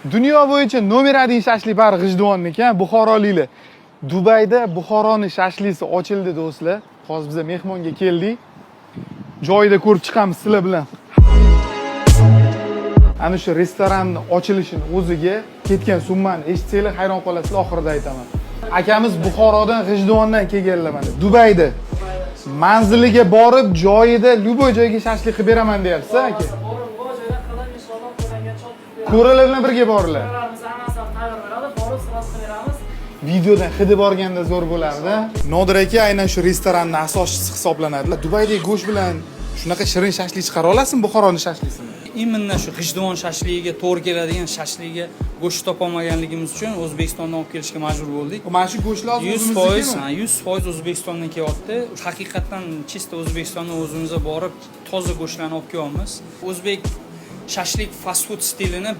Dunyo bo'yicha nomer 1 shashlik bari G'ijduvonniki, Buxoroliklar. Dubayda Buxoroning shashlisi ochildi do'stlar. Hozir biz mehmonga keldik. Joyida ko'rib chiqamiz sizlar bilan. Ana shu restoranning ochilishining o'ziga ketgan summani eshitsanglar hayron qolasizlar, oxirida aytaman. Akamiz Buxorodan, G'ijduvondan kelganlar mana. Dubayda manziliga borib, joyida любой joyga shashlik qilib beraman deyapsiz, aka. Ko'ralar bilan birga borlar. Videodan hidi borganda zo'r bo'lardi. Nodir aka aynan shu restoranning asoschisi hisoblanadilar. Dubaydagi go'sht bilan shunaqa shirin shashlik chiqara olasizmi Buxoroning shashlisini? Именно shu G'ijduvon shashligiga to'g'ri keladigan shashligiga go'sht topolmaganligimiz uchun O'zbekistondan olib kelishga majbur bo'ldik. Mana shu go'shtlar 100% O'zbekistondan kelyapti. Haqiqatan chista O'zbekistondan o'zimizga borib toza go'shtlarni olib kelyapmiz. O'zbek shashlik fast food stilini